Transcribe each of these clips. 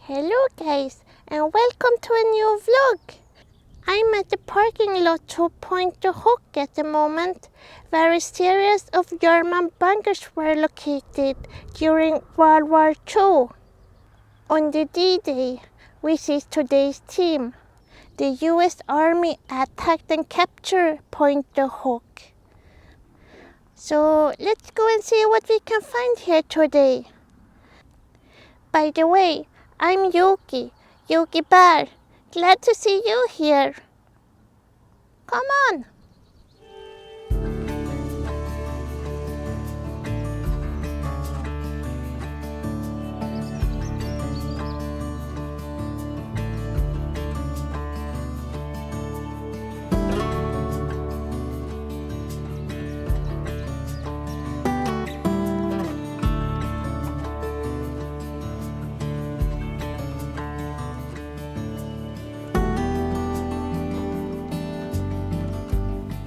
Hello guys, and welcome to a new vlog. I'm at the parking lot to Pointe du Hoc at the moment, where a series of German bunkers were located during World War II. On the D-Day, which is today's theme, the US Army attacked and captured Pointe du Hoc. So let's go and see what we can find here today. By the way, I'm Yuki Bear. Glad to see you here. Come on.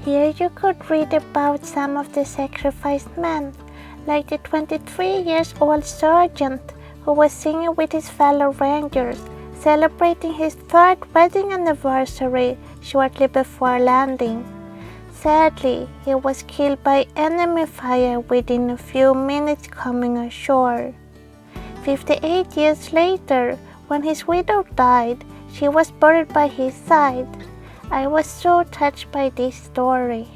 Here you could read about some of the sacrificed men, like the 23-year-old sergeant who was singing with his fellow rangers, celebrating his third wedding anniversary shortly before landing. Sadly, he was killed by enemy fire within a few minutes coming ashore. 58 years later, when his widow died, she was buried by his side. I was so touched by this story.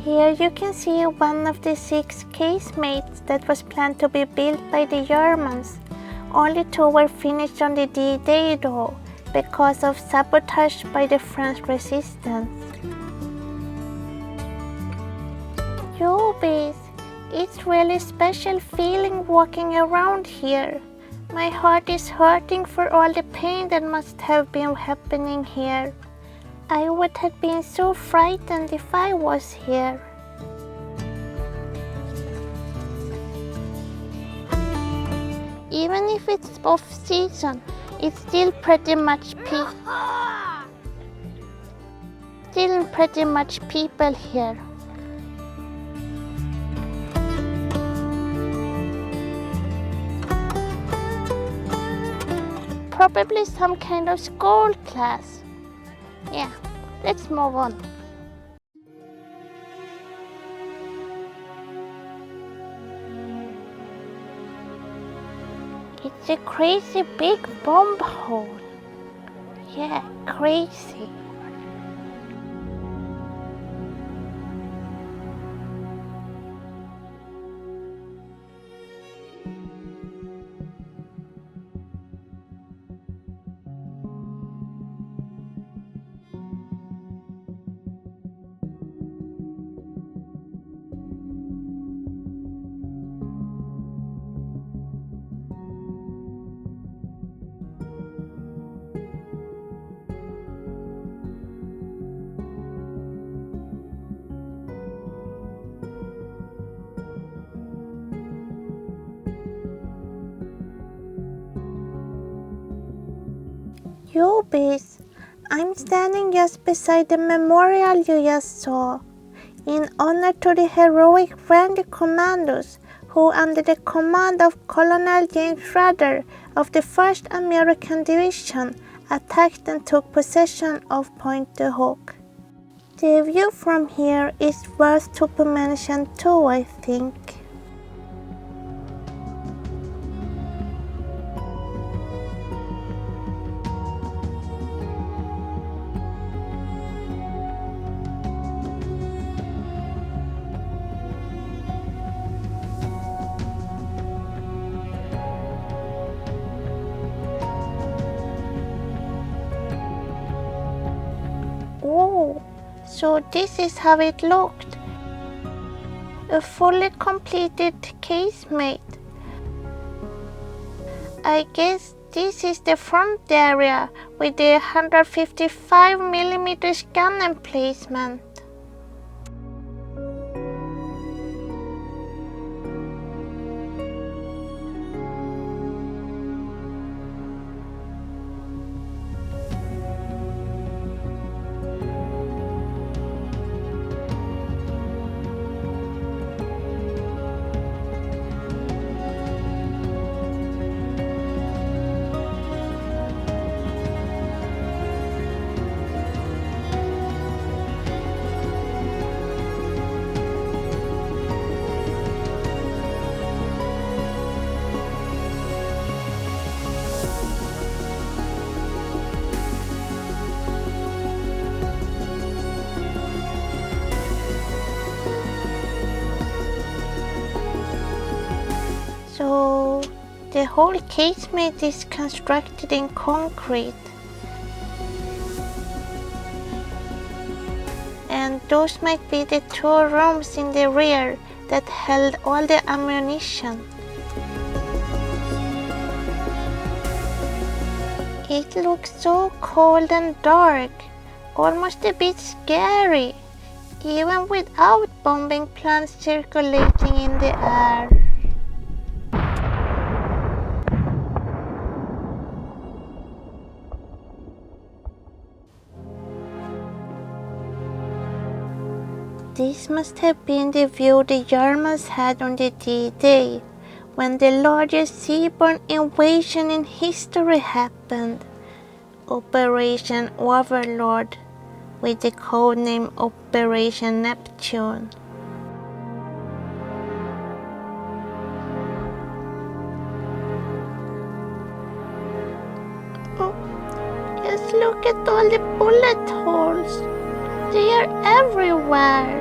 Here you can see one of the 6 casemates that was planned to be built by the Germans. Only 2 were finished on the D-Day though, because of sabotage by the French resistance. Yobis! It's really special feeling walking around here. My heart is hurting for all the pain that must have been happening here. I would have been so frightened if I was here. Even if it's off season, it's still pretty much people here. Probably some kind of school class. Yeah, let's move on. It's a crazy big bomb hole. Yeah, crazy. Yobis, I'm standing just beside the memorial you just saw, in honor to the heroic Ranger commandos who, under the command of Colonel James Rudder of the 1st American Division, attacked and took possession of Pointe du Hoc. The view from here is worth to be mentioned too, I think. Oh, so this is how it looked. A fully completed casemate. I guess this is the front area with the 155mm gun emplacement. whole casemate is constructed in concrete. And those might be the 2 rooms in the rear that held all the ammunition. It looks so cold and dark, almost a bit scary, even without bombing plans circulating in the air. This must have been the view the Germans had on the D-Day, when the largest seaborne invasion in history happened, Operation Overlord, with the codename Operation Neptune. Oh, just look at all the bullet holes. They are everywhere.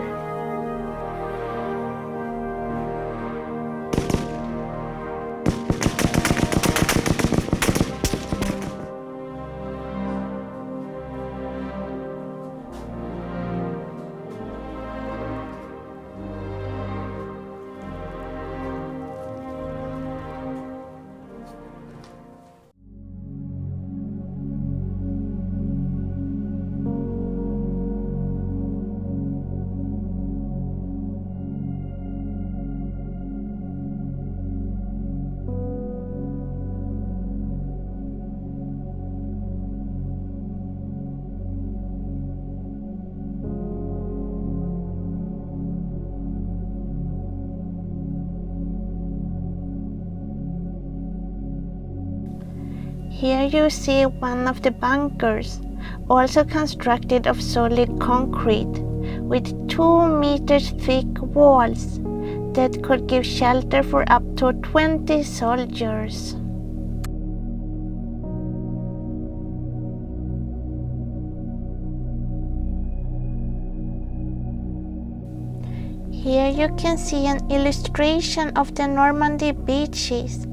Here you see one of the bunkers, also constructed of solid concrete, with 2 meters thick walls that could give shelter for up to 20 soldiers. Here you can see an illustration of the Normandy beaches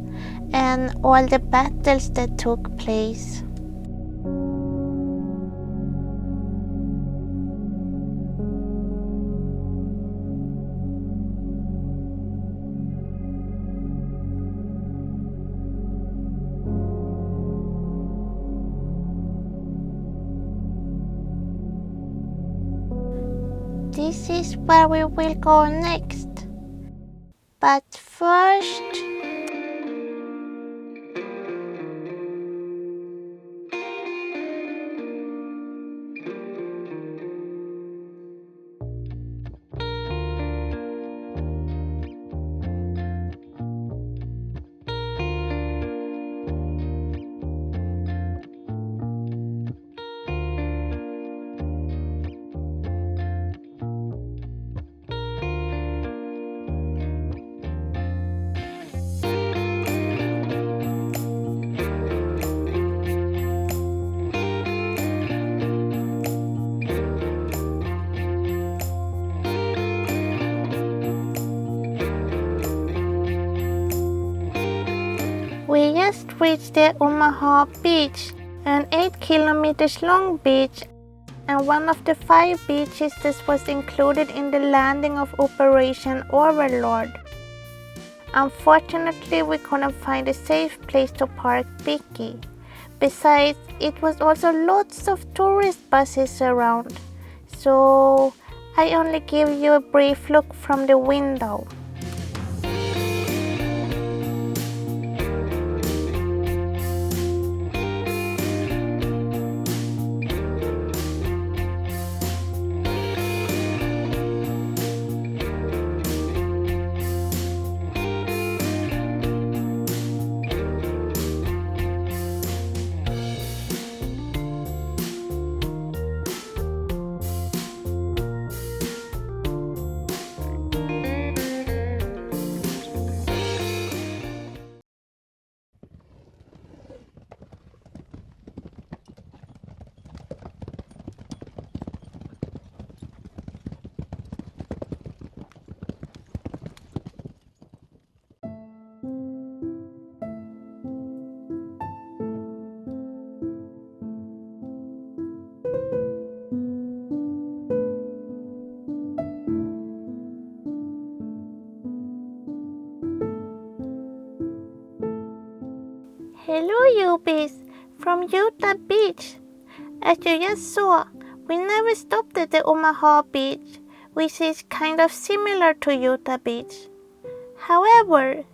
and all the battles that took place. This is where we will go next. But first, we just reached the Omaha beach, an 8 kilometers long beach and one of the 5 beaches that was included in the landing of Operation Overlord. Unfortunately, we couldn't find a safe place to park Vicky. Besides, it was also lots of tourist buses around, so I only give you a brief look from the window. recipes from Utah Beach. As you just saw, we never stopped at the Omaha Beach, which is kind of similar to Utah Beach. However,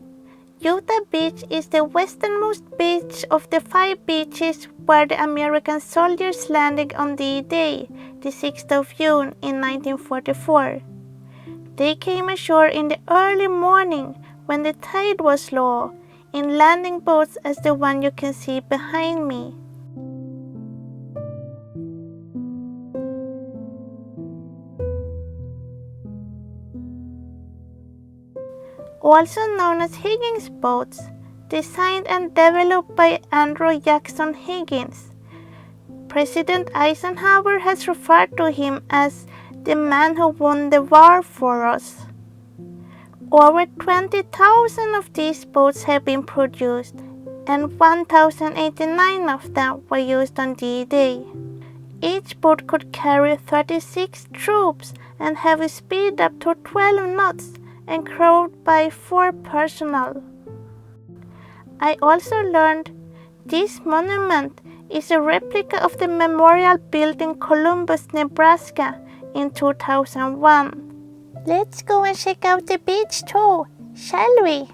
Utah Beach is the westernmost beach of the 5 beaches where the American soldiers landed on D-Day, the 6th of June in 1944. They came ashore in the early morning when the tide was low, in landing boats as the one you can see behind me. Also known as Higgins boats, designed and developed by Andrew Jackson Higgins. President Eisenhower has referred to him as the man who won the war for us. Over 20,000 of these boats have been produced, and 1,089 of them were used on D-Day. Each boat could carry 36 troops and have a speed up to 12 knots and crewed by 4 personnel. I also learned this monument is a replica of the memorial built in Columbus, Nebraska in 2001. Let's go and check out the beach too, shall we?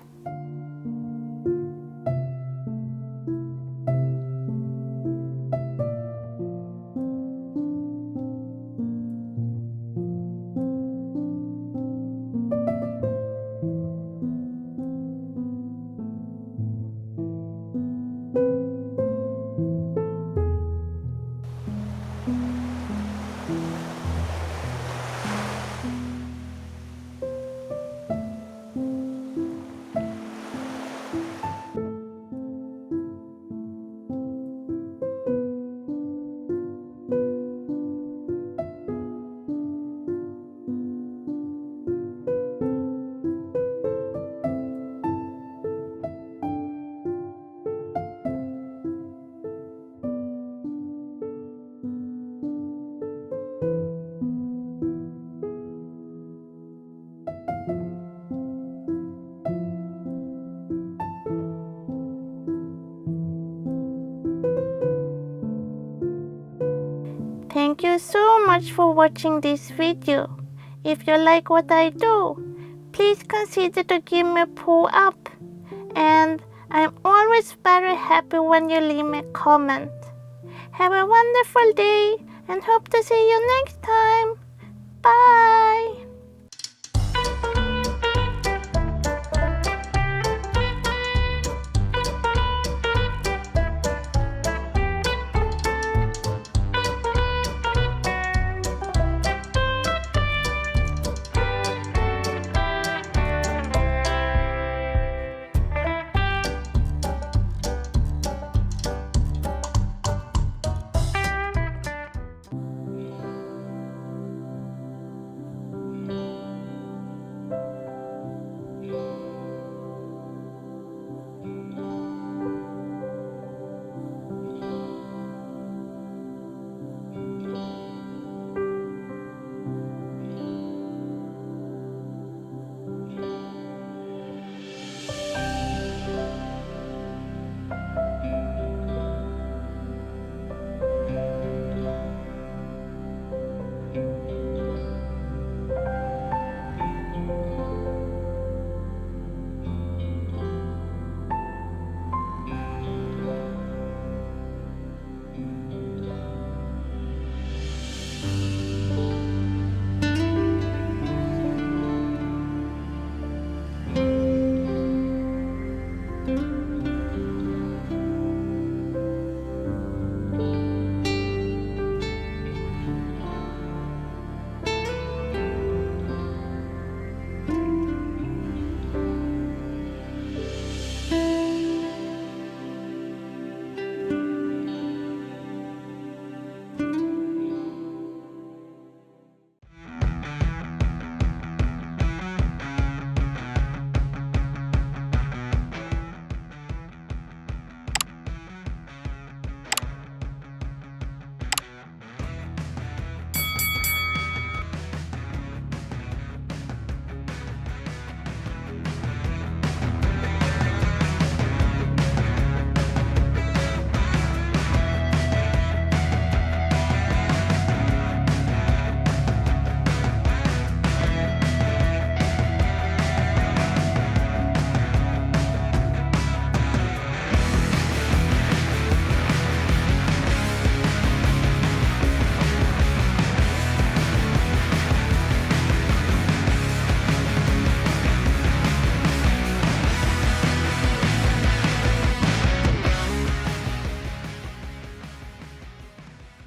Thank you so much for watching this video. If you like what I do, please consider to give me a pull up. And I'm always very happy when you leave me a comment. Have a wonderful day and hope to see you next time. Bye!